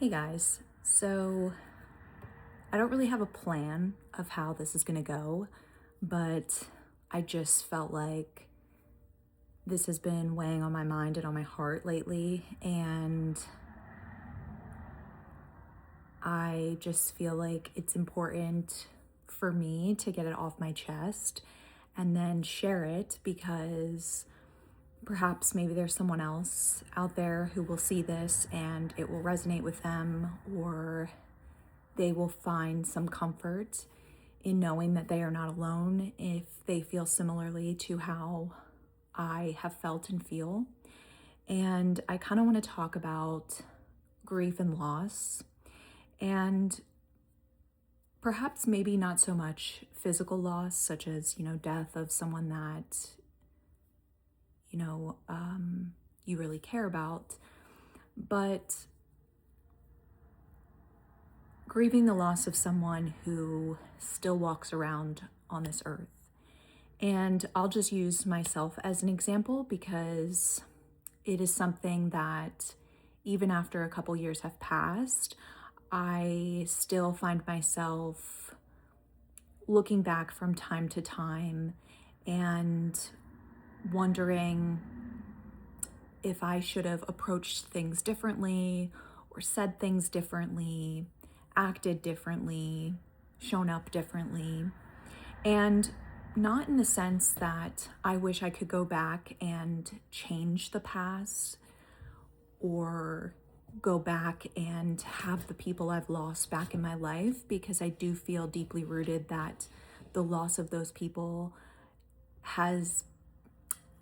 Hey guys, so I don't really have a plan of how this is gonna go, but I just felt like this has been weighing on my mind and on my heart lately, and I just feel like it's important for me to get it off my chest and then share it because perhaps maybe there's someone else out there who will see this and it will resonate with them, or they will find some comfort in knowing that they are not alone if they feel similarly to how I have felt and feel. And I kind of want to talk about grief and loss, and perhaps maybe not so much physical loss, such as, death of someone that, you know, um, you really care about, but grieving the loss of someone who still walks around on this earth. And I'll just use myself as an example because it is something that even after a couple years have passed, I still find myself looking back from time to time and wondering if I should have approached things differently or said things differently, acted differently, shown up differently. And not in the sense that I wish I could go back and change the past or go back and have the people I've lost back in my life, because I do feel deeply rooted that the loss of those people has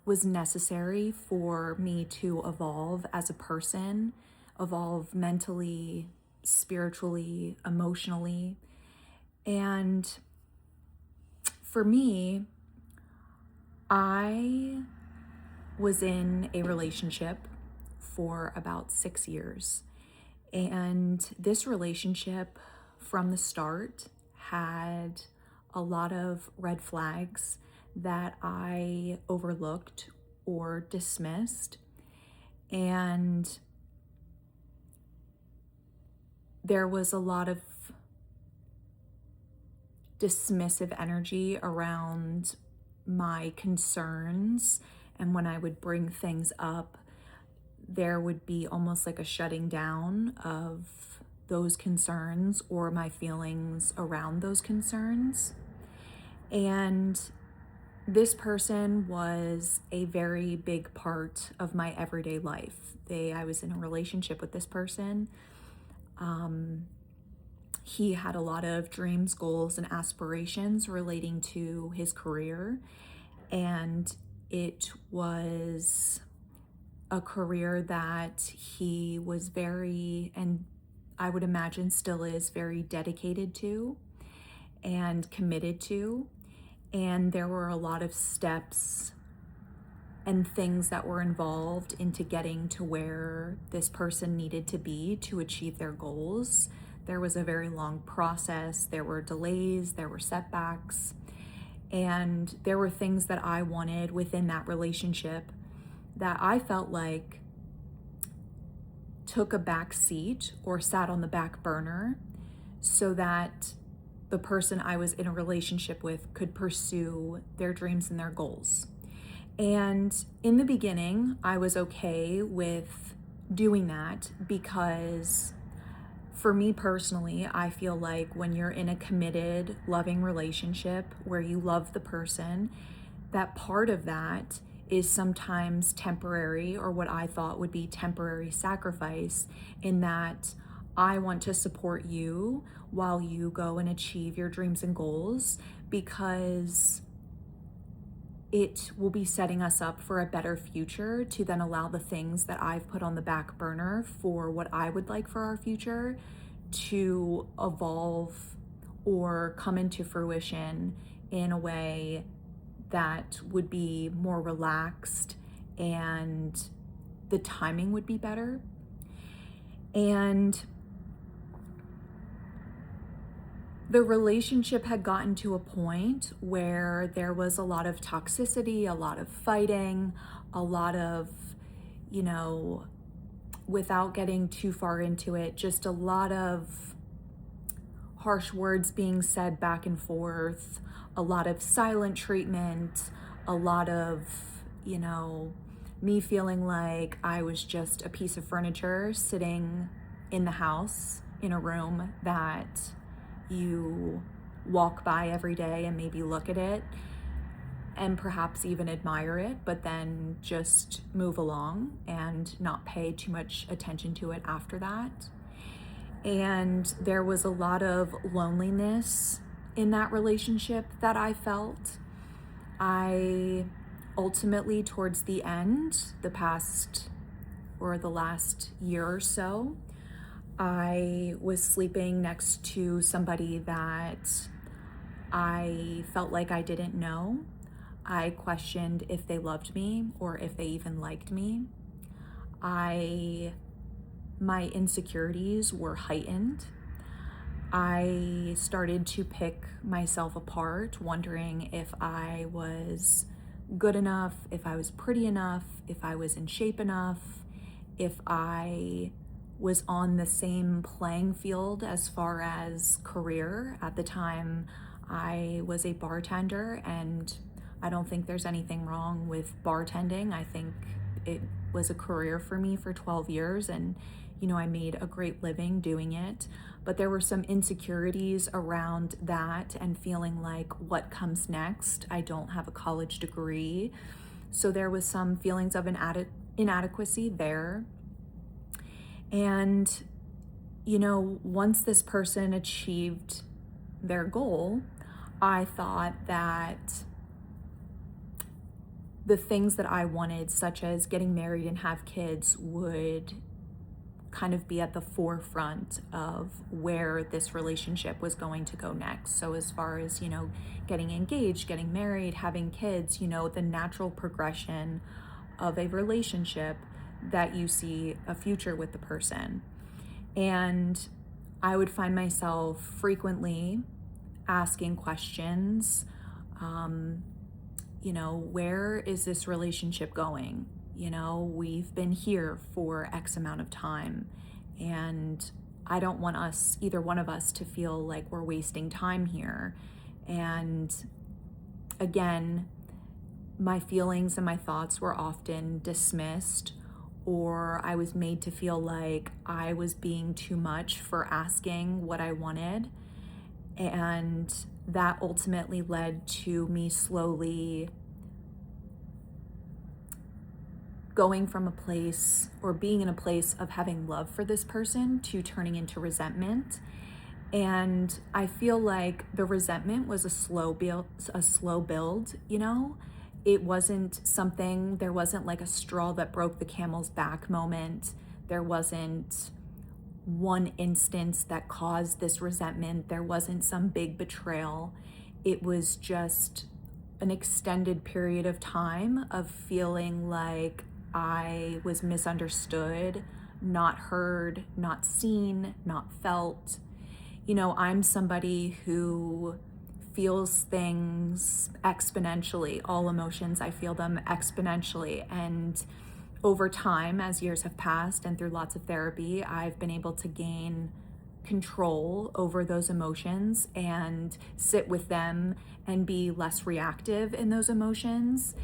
was necessary for me to evolve as a person, evolve mentally, spiritually, emotionally. And for me, I was in a relationship for about 6 years. And this relationship from the start had a lot of red flags that I overlooked or dismissed. And there was a lot of dismissive energy around my concerns. And when I would bring things up, there would be almost like a shutting down of those concerns or my feelings around those concerns. And this person was a very big part of my everyday life. I was in a relationship with this person. He had a lot of dreams, goals, and aspirations relating to his career. And it was a career that he was very, and I would imagine still is, very dedicated to and committed to. And there were a lot of steps and things that were involved into getting to where this person needed to be to achieve their goals. There was a very long process. There were delays, there were setbacks, and there were things that I wanted within that relationship that I felt like took a back seat or sat on the back burner so that the person I was in a relationship with could pursue their dreams and their goals. And in the beginning, I was okay with doing that because for me personally, I feel like when you're in a committed, loving relationship where you love the person, that part of that is sometimes temporary, or what I thought would be temporary sacrifice, in that I want to support you while you go and achieve your dreams and goals, because it will be setting us up for a better future to then allow the things that I've put on the back burner for what I would like for our future to evolve or come into fruition in a way that would be more relaxed and the timing would be better. And the relationship had gotten to a point where there was a lot of toxicity, a lot of fighting, a lot of, you know, without getting too far into it, just a lot of harsh words being said back and forth, a lot of silent treatment, a lot of, me feeling like I was just a piece of furniture sitting in the house in a room that you walk by every day and maybe look at it and perhaps even admire it, but then just move along and not pay too much attention to it after that. And there was a lot of loneliness in that relationship that I felt. I ultimately, towards the end, the last year or so, I was sleeping next to somebody that I felt like I didn't know. I questioned if they loved me or if they even liked me. My insecurities were heightened. I started to pick myself apart, wondering if I was good enough, if I was pretty enough, if I was in shape enough, if I was on the same playing field as far as career. At the time, I was a bartender, and I don't think there's anything wrong with bartending. I think it was a career for me for 12 years, and I made a great living doing it. But there were some insecurities around that and feeling like, what comes next? I don't have a college degree. So there was some feelings of inadequacy there. And, once this person achieved their goal, I thought that the things that I wanted, such as getting married and have kids, would kind of be at the forefront of where this relationship was going to go next. So as far as, getting engaged, getting married, having kids, the natural progression of a relationship that you see a future with the person. And I would find myself frequently asking questions, where is this relationship going? We've been here for X amount of time, and I don't want either one of us, to feel like we're wasting time here. And again, my feelings and my thoughts were often dismissed, or I was made to feel like I was being too much for asking what I wanted. And that ultimately led to me slowly going from a place, or being in a place of having love for this person, to turning into resentment. And I feel like the resentment was a slow build. It wasn't something, there wasn't like a straw that broke the camel's back moment. There wasn't one instance that caused this resentment. There wasn't some big betrayal. It was just an extended period of time of feeling like I was misunderstood, not heard, not seen, not felt. I'm somebody who feels things exponentially. All emotions, I feel them exponentially. And over time, as years have passed and through lots of therapy, I've been able to gain control over those emotions and sit with them and be less reactive in those emotions.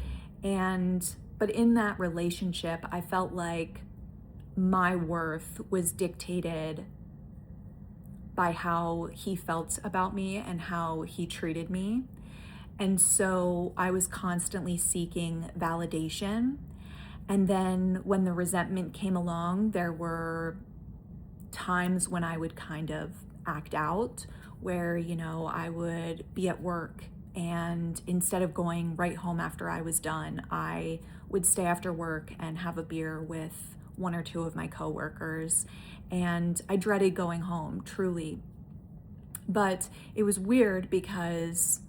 But in that relationship, I felt like my worth was dictated by how he felt about me and how he treated me. And so I was constantly seeking validation. And then when the resentment came along, there were times when I would kind of act out, where, I would be at work, and instead of going right home after I was done, I would stay after work and have a beer with one or two of my coworkers. And I dreaded going home, truly. But it was weird because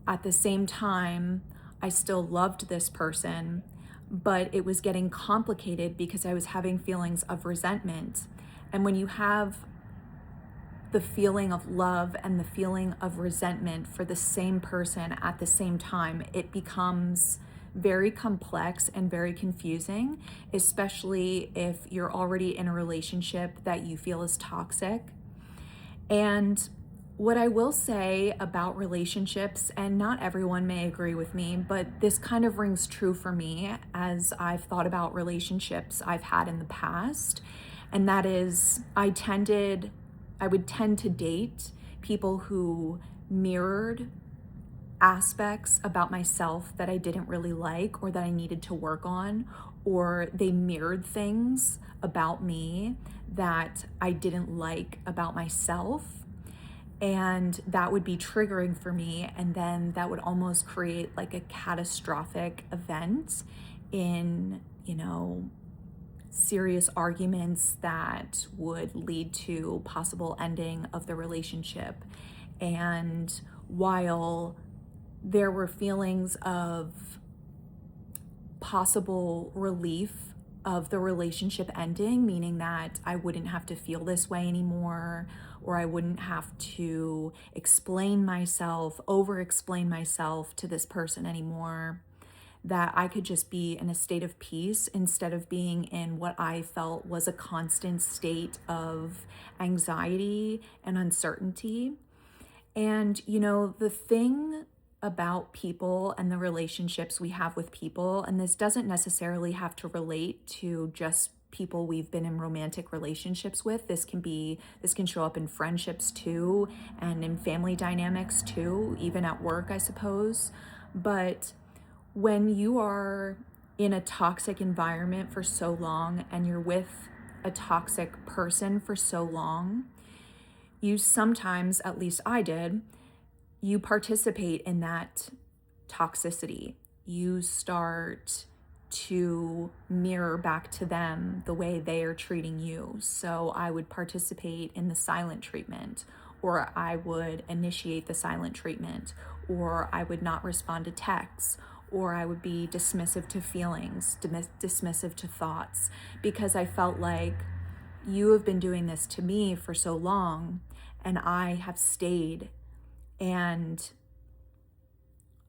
at the same time, I still loved this person, but it was getting complicated because I was having feelings of resentment. And when you have the feeling of love and the feeling of resentment for the same person at the same time, it becomes very complex and very confusing, especially if you're already in a relationship that you feel is toxic. And what I will say about relationships, and not everyone may agree with me, but this kind of rings true for me as I've thought about relationships I've had in the past, and that is I would tend to date people who mirrored aspects about myself that I didn't really like or that I needed to work on, or they mirrored things about me that I didn't like about myself. And that would be triggering for me. And then that would almost create like a catastrophic event in, serious arguments that would lead to possible ending of the relationship. And while there were feelings of possible relief of the relationship ending, meaning that I wouldn't have to feel this way anymore, or I wouldn't have to over explain myself to this person anymore, that I could just be in a state of peace instead of being in what I felt was a constant state of anxiety and uncertainty. And, the thing about people and the relationships we have with people, and this doesn't necessarily have to relate to just people we've been in romantic relationships with. This can show up in friendships too, and in family dynamics too, even at work, I suppose. But when you are in a toxic environment for so long and you're with a toxic person for so long, you sometimes, at least I did, you participate in that toxicity. You start to mirror back to them the way they are treating you. So I would participate in the silent treatment, or I would initiate the silent treatment, or I would not respond to texts, or I would be dismissive to feelings, dismissive to thoughts, because I felt like you have been doing this to me for so long, and I have stayed, and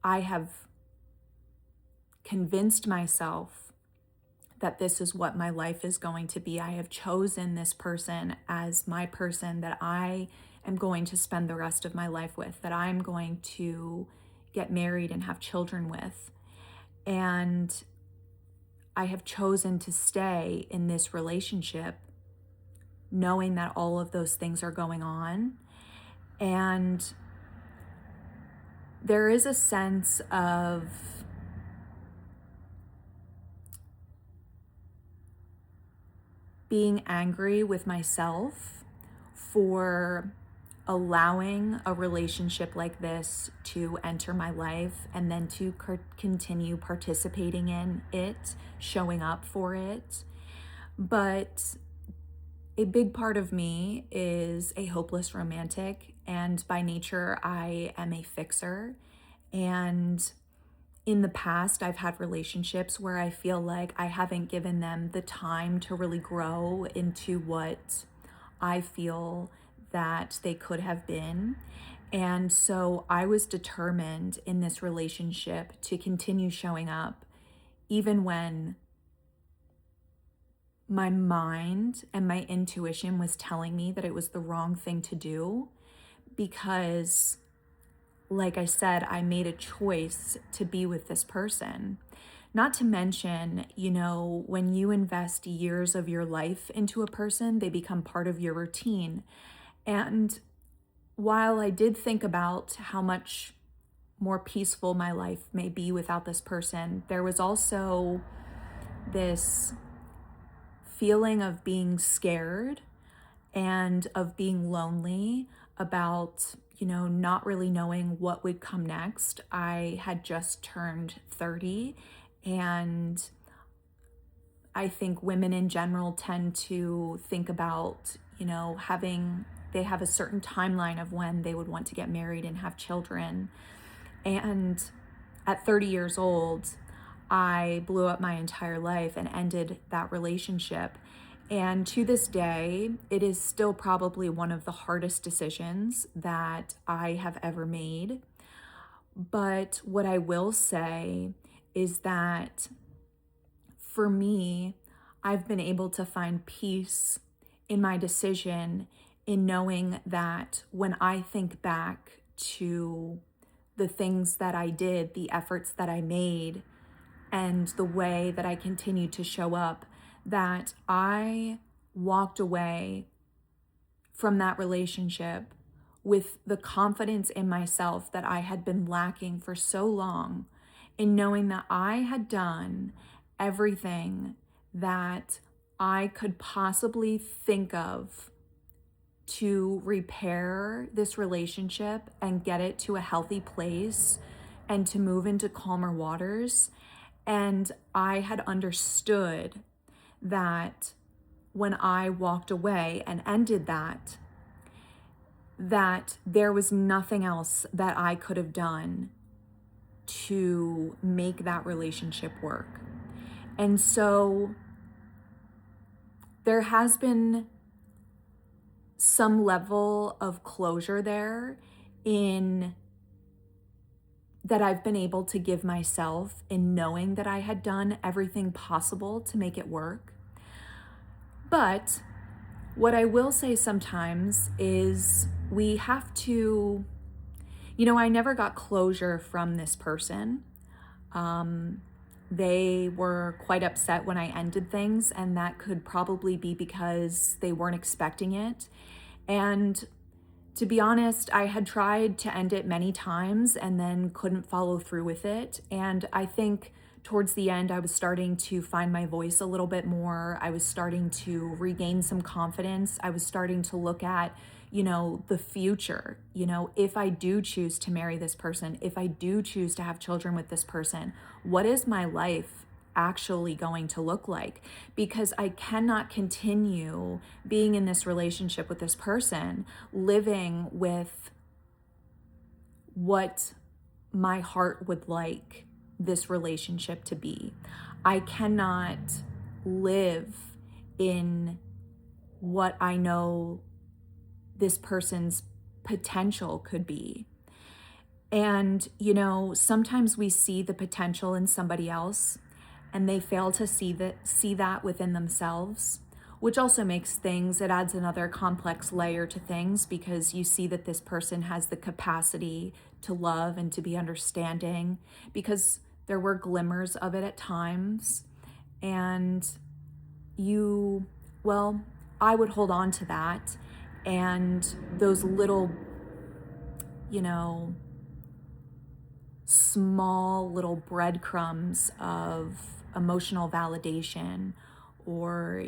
I have convinced myself that this is what my life is going to be. I have chosen this person as my person that I am going to spend the rest of my life with, that I'm going to get married and have children with. And I have chosen to stay in this relationship knowing that all of those things are going on. And there is a sense of being angry with myself for allowing a relationship like this to enter my life and then to continue participating in it, showing up for it. But a big part of me is a hopeless romantic, and by nature, I am a fixer. And in the past, I've had relationships where I feel like I haven't given them the time to really grow into what I feel that they could have been. And so I was determined in this relationship to continue showing up, even when my mind and my intuition was telling me that it was the wrong thing to do, because, like I said, I made a choice to be with this person. Not to mention, when you invest years of your life into a person, they become part of your routine. And while I did think about how much more peaceful my life may be without this person, there was also this feeling of being scared and of being lonely about, not really knowing what would come next. I had just turned 30, and I think women in general tend to think about, they have a certain timeline of when they would want to get married and have children. And at 30 years old, I blew up my entire life and ended that relationship. And to this day, it is still probably one of the hardest decisions that I have ever made. But what I will say is that for me, I've been able to find peace in my decision in knowing that when I think back to the things that I did, the efforts that I made, and the way that I continued to show up, that I walked away from that relationship with the confidence in myself that I had been lacking for so long, in knowing that I had done everything that I could possibly think of to repair this relationship and get it to a healthy place and to move into calmer waters. And I had understood that when I walked away and ended that, that there was nothing else that I could have done to make that relationship work. And so there has been some level of closure there in that I've been able to give myself in knowing that I had done everything possible to make it work. But what I will say sometimes is we have to, I never got closure from this person. They were quite upset when I ended things, and that could probably be because they weren't expecting it. And to be honest, I had tried to end it many times and then couldn't follow through with it. And I think towards the end, I was starting to find my voice a little bit more. I was starting to regain some confidence. I was starting to look at, the future. If I do choose to marry this person, if I do choose to have children with this person, what is my life actually going to look like? Because I cannot continue being in this relationship with this person, living with what my heart would like this relationship to be. I cannot live in what I know this person's potential could be. And, sometimes we see the potential in somebody else and they fail to see that within themselves, which also makes things, it adds another complex layer to things, because you see that this person has the capacity to love and to be understanding, because there were glimmers of it at times. And I would hold on to that and those little, small little breadcrumbs of emotional validation, or,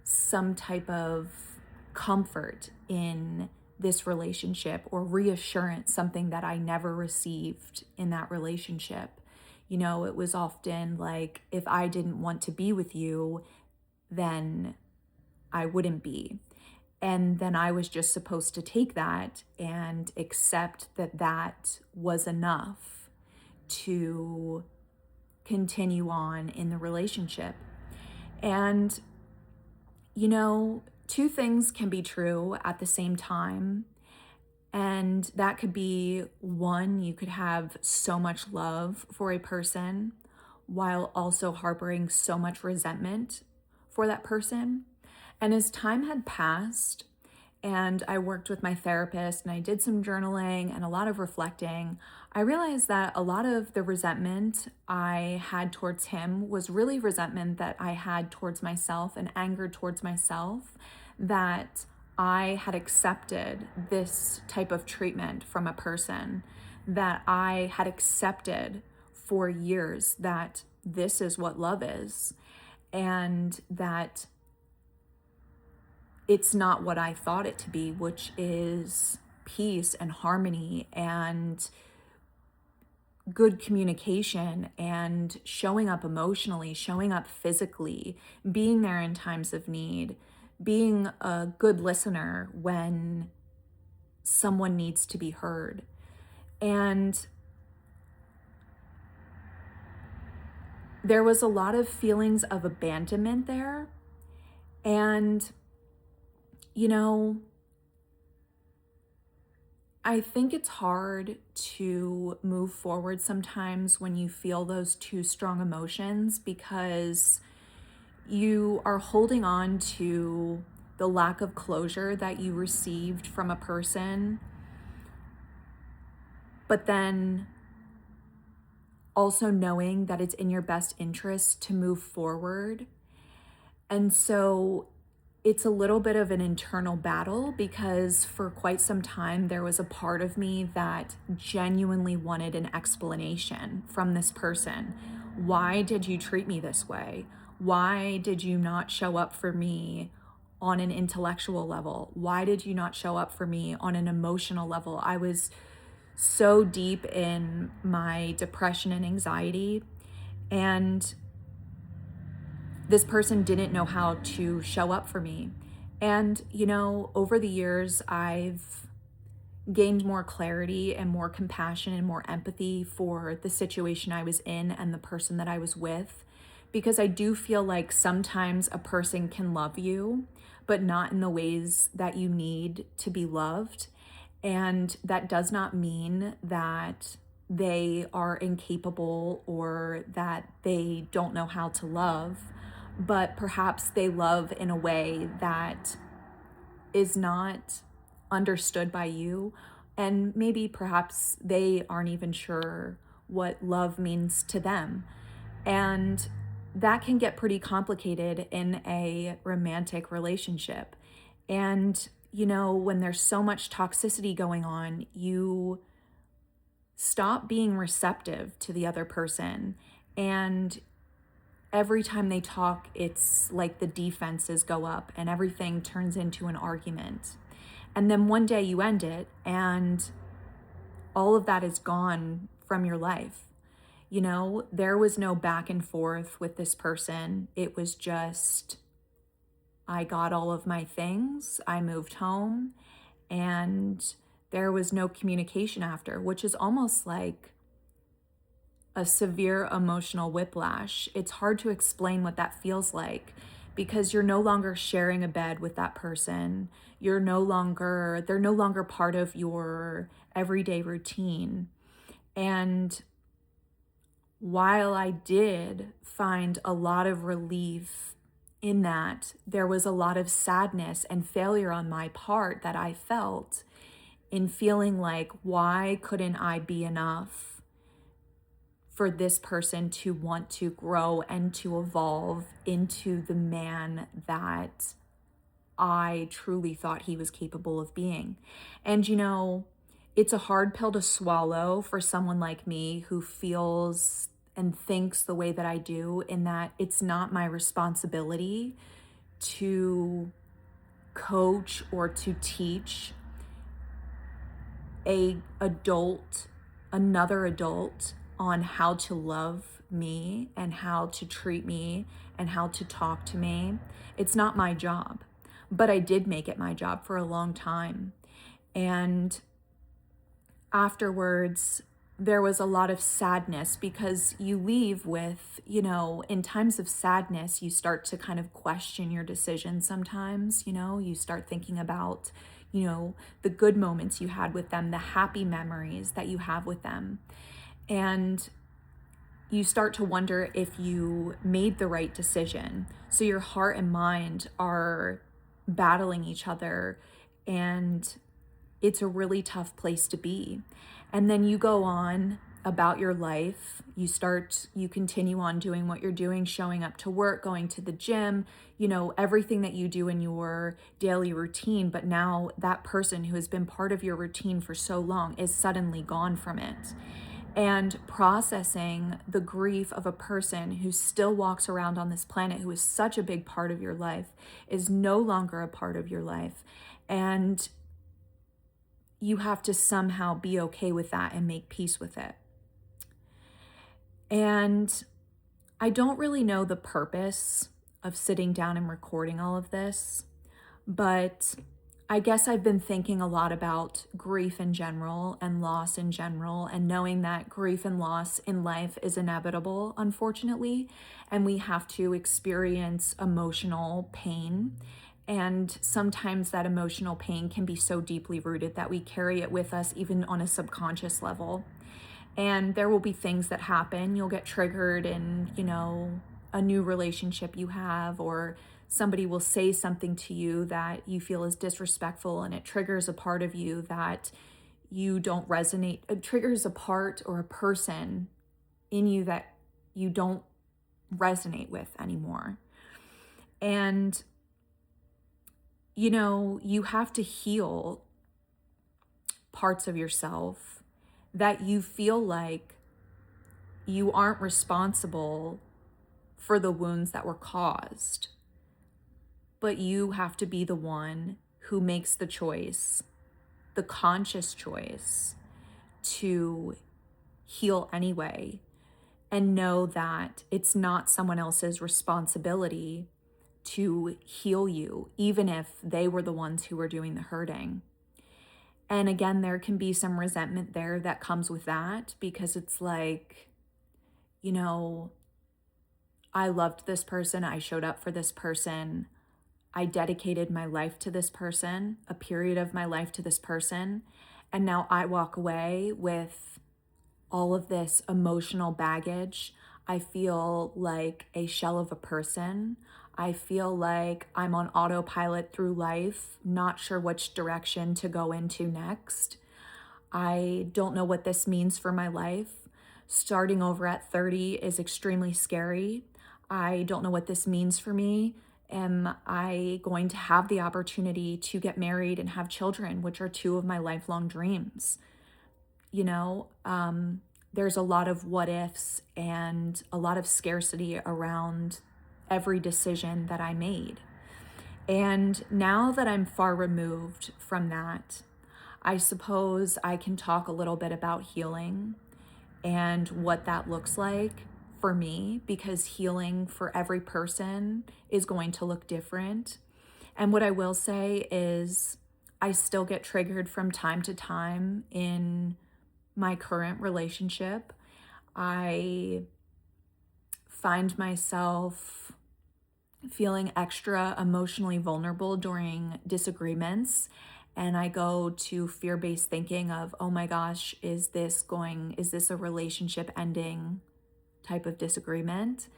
some type of comfort in this relationship, or reassurance, something that I never received in that relationship. It was often like, if I didn't want to be with you, then I wouldn't be. And then I was just supposed to take that and accept that that was enough to continue on in the relationship. And, two things can be true at the same time. And that could be, one, you could have so much love for a person while also harboring so much resentment for that person. And as time had passed and I worked with my therapist and I did some journaling and a lot of reflecting, I realized that a lot of the resentment I had towards him was really resentment that I had towards myself and anger towards myself, that I had accepted this type of treatment from a person, that I had accepted for years that this is what love is, and that it's not what I thought it to be, which is peace and harmony and good communication and showing up emotionally, showing up physically, being there in times of need, being a good listener when someone needs to be heard. And there was a lot of feelings of abandonment there. And, I think it's hard to move forward sometimes when you feel those two strong emotions because you are holding on to the lack of closure that you received from a person, but then also knowing that it's in your best interest to move forward. And so it's a little bit of an internal battle because for quite some time there was a part of me that genuinely wanted an explanation from this person. Why did you treat me this way? Why did you not show up for me on an intellectual level? Why did you not show up for me on an emotional level? I was so deep in my depression and anxiety, and this person didn't know how to show up for me. And, over the years, I've gained more clarity and more compassion and more empathy for the situation I was in and the person that I was with. Because I do feel like sometimes a person can love you, but not in the ways that you need to be loved. And that does not mean that they are incapable or that they don't know how to love, but perhaps they love in a way that is not understood by you. And maybe perhaps they aren't even sure what love means to them. And that can get pretty complicated in a romantic relationship. And, when there's so much toxicity going on, you stop being receptive to the other person. And every time they talk, it's like the defenses go up and everything turns into an argument. And then one day you end it and all of that is gone from your life. There was no back and forth with this person. It was just, I got all of my things, I moved home, and there was no communication after, which is almost like a severe emotional whiplash. It's hard to explain what that feels like because you're no longer sharing a bed with that person. They're no longer part of your everyday routine. And while I did find a lot of relief in that, there was a lot of sadness and failure on my part that I felt in feeling like, why couldn't I be enough for this person to want to grow and to evolve into the man that I truly thought he was capable of being? And it's a hard pill to swallow for someone like me who feels and thinks the way that I do, in that it's not my responsibility to coach or to teach another adult on how to love me and how to treat me and how to talk to me. It's not my job, but I did make it my job for a long time. And afterwards, there was a lot of sadness because you leave with, in times of sadness, you start to kind of question your decisions sometimes. You start thinking about, the good moments you had with them, the happy memories that you have with them. And you start to wonder if you made the right decision. So your heart and mind are battling each other, and it's a really tough place to be. And then you go on about your life. You continue on doing what you're doing, showing up to work, going to the gym, everything that you do in your daily routine. But now that person who has been part of your routine for so long is suddenly gone from it. And processing the grief of a person who still walks around on this planet, who is such a big part of your life, is no longer a part of your life. And you have to somehow be okay with that and make peace with it. And I don't really know the purpose of sitting down and recording all of this, but I guess I've been thinking a lot about grief in general and loss in general, and knowing that grief and loss in life is inevitable, unfortunately, and we have to experience emotional pain. And sometimes that emotional pain can be so deeply rooted that we carry it with us, even on a subconscious level. And there will be things that happen. You'll get triggered in, a new relationship you have, or somebody will say something to you that you feel is disrespectful, and it triggers a part of you that you don't resonate. It triggers a part or a person in you that you don't resonate with anymore. And you have to heal parts of yourself that you feel like you aren't responsible for the wounds that were caused, but you have to be the one who makes the choice, the conscious choice, to heal anyway, and know that it's not someone else's responsibility to heal you, even if they were the ones who were doing the hurting. And again, there can be some resentment there that comes with that, because it's like, I loved this person, I showed up for this person, I dedicated my life to this person, a period of my life to this person, and now I walk away with all of this emotional baggage. I feel like a shell of a person. I feel like I'm on autopilot through life, not sure which direction to go into next. I don't know what this means for my life. Starting over at 30 is extremely scary. I don't know what this means for me. Am I going to have the opportunity to get married and have children, which are two of my lifelong dreams? There's a lot of what ifs and a lot of scarcity around every decision that I made. And now that I'm far removed from that, I suppose I can talk a little bit about healing and what that looks like for me, because healing for every person is going to look different. And what I will say is I still get triggered from time to time in my current relationship. I find myself feeling extra emotionally vulnerable during disagreements, and I go to fear-based thinking of, oh my gosh, is this a relationship ending type of disagreement?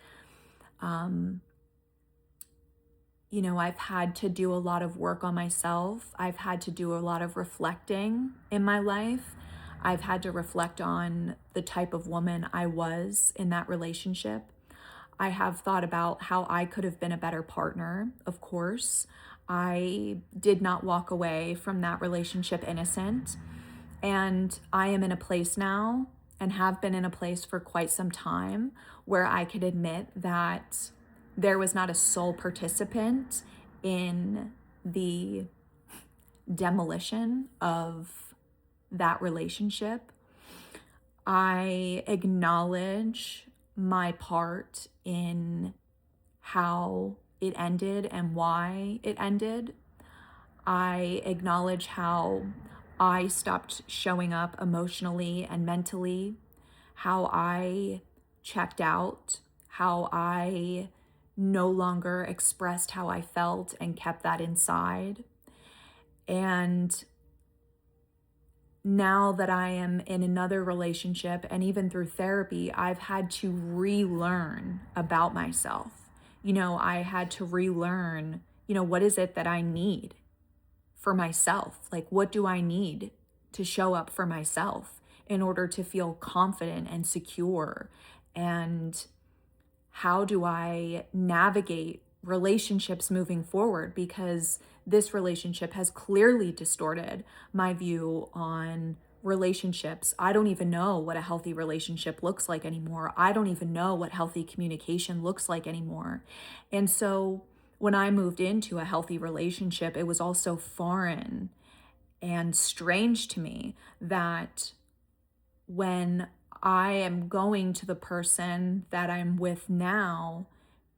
I've had to do a lot of work on myself. I've had to do a lot of reflecting in my life. I've had to reflect on the type of woman I was in that relationship. I have thought about how I could have been a better partner, of course. I did not walk away from that relationship innocent. And I am in a place now, and have been in a place for quite some time, where I could admit that there was not a sole participant in the demolition of that relationship. I acknowledge my part in how it ended and why it ended. I acknowledge how I stopped showing up emotionally and mentally, how I checked out, how I no longer expressed how I felt and kept that inside. And now that I am in another relationship, and even through therapy, I've had to relearn about myself. I had to relearn, what is it that I need for myself? Like, what do I need to show up for myself in order to feel confident and secure? And how do I navigate relationships moving forward? Because this relationship has clearly distorted my view on relationships. I don't even know what a healthy relationship looks like anymore. I don't even know what healthy communication looks like anymore. And so when I moved into a healthy relationship, it was also foreign and strange to me that when I am going to the person that I'm with now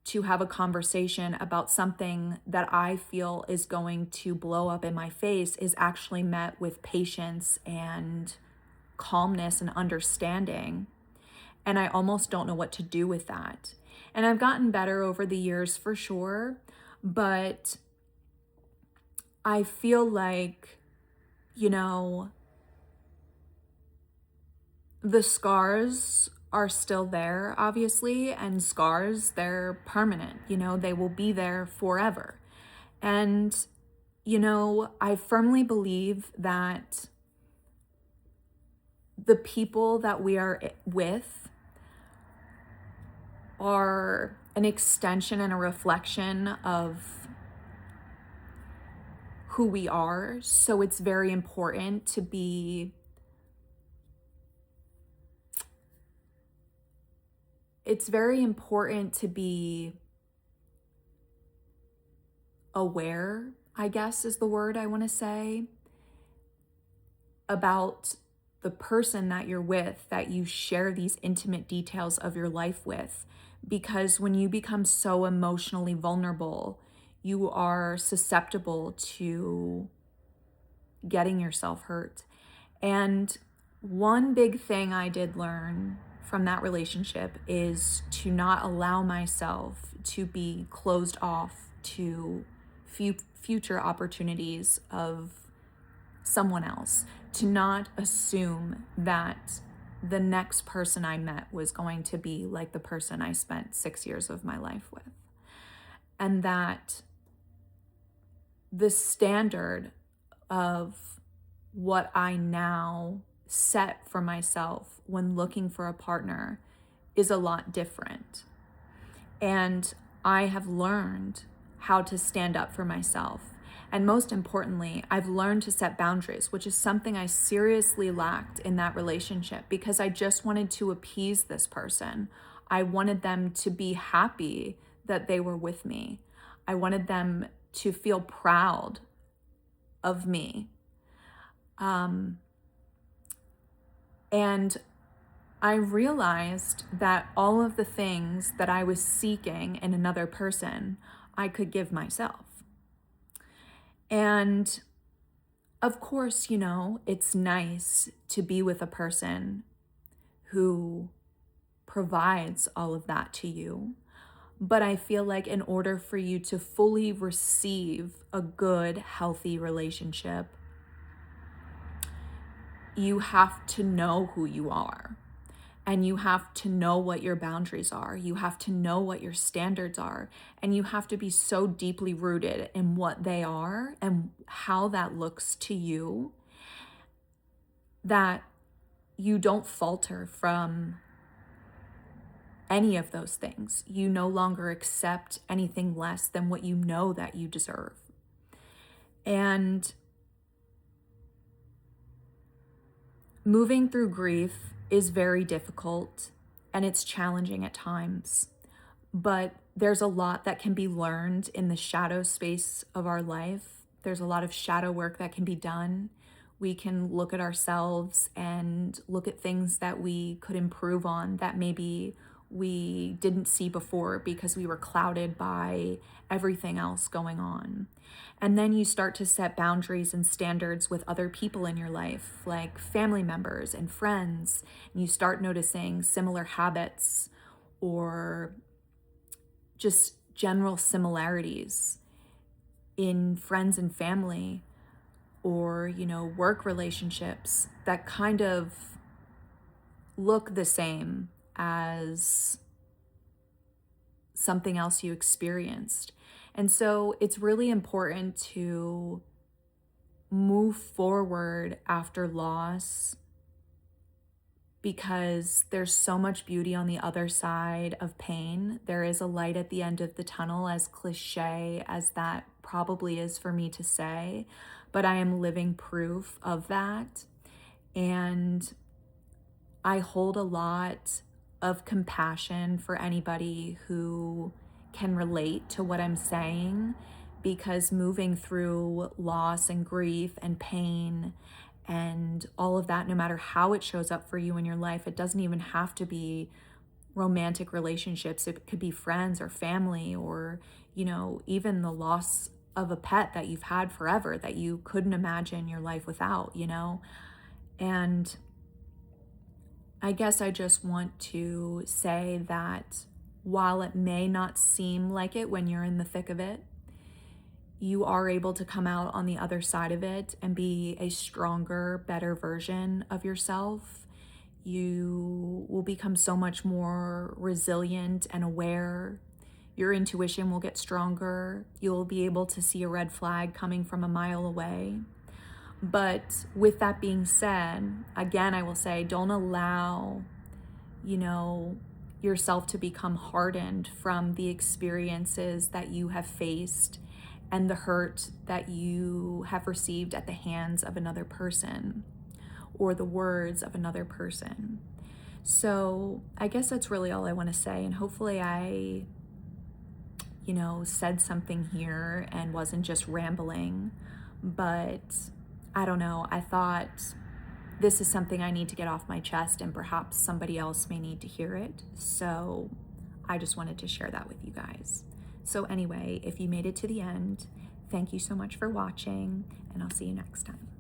to have a conversation about something that I feel is going to blow up in my face, is actually met with patience and calmness and understanding. And I almost don't know what to do with that. And I've gotten better over the years for sure, but I feel like, you know, the scars are still there, obviously, and scars, they're permanent, they will be there forever. And, I firmly believe that the people that we are with are an extension and a reflection of who we are. So it's very important to be aware, I guess is the word I want to say, about the person that you're with, that you share these intimate details of your life with. Because when you become so emotionally vulnerable, you are susceptible to getting yourself hurt. And one big thing I did learn from that relationship is to not allow myself to be closed off to future opportunities of someone else, to not assume that the next person I met was going to be like the person I spent 6 years of my life with. And that the standard of what I now set for myself when looking for a partner is a lot different. And I have learned how to stand up for myself. And most importantly, I've learned to set boundaries, which is something I seriously lacked in that relationship because I just wanted to appease this person. I wanted them to be happy that they were with me. I wanted them to feel proud of me. And I realized that all of the things that I was seeking in another person, I could give myself. And of course, it's nice to be with a person who provides all of that to you. But I feel like in order for you to fully receive a good, healthy relationship, you have to know who you are. And you have to know what your boundaries are. You have to know what your standards are. And you have to be so deeply rooted in what they are and how that looks to you that you don't falter from any of those things. You no longer accept anything less than what you know that you deserve. And moving through grief is very difficult and it's challenging at times, but there's a lot that can be learned in the shadow space of our life. There's a lot of shadow work that can be done. We can look at ourselves and look at things that we could improve on that maybe we didn't see before because we were clouded by everything else going on. And then you start to set boundaries and standards with other people in your life, like family members and friends. And you start noticing similar habits or just general similarities in friends and family or, work relationships that kind of look the same as something else you experienced. And so it's really important to move forward after loss because there's so much beauty on the other side of pain. There is a light at the end of the tunnel, as cliche as that probably is for me to say, but I am living proof of that. And I hold a lot of compassion for anybody who can relate to what I'm saying, because moving through loss and grief and pain and all of that, no matter how it shows up for you in your life, it doesn't even have to be romantic relationships. It could be friends or family or, even the loss of a pet that you've had forever that you couldn't imagine your life without, And I guess I just want to say that while it may not seem like it when you're in the thick of it, you are able to come out on the other side of it and be a stronger, better version of yourself. You will become so much more resilient and aware. Your intuition will get stronger. You'll be able to see a red flag coming from a mile away. But with that being said, again, I will say, don't allow, yourself to become hardened from the experiences that you have faced and the hurt that you have received at the hands of another person or the words of another person. So I guess that's really all I want to say. And hopefully I, said something here and wasn't just rambling. But I don't know. I thought this is something I need to get off my chest, and perhaps somebody else may need to hear it. So I just wanted to share that with you guys. So anyway, if you made it to the end, thank you so much for watching, and I'll see you next time.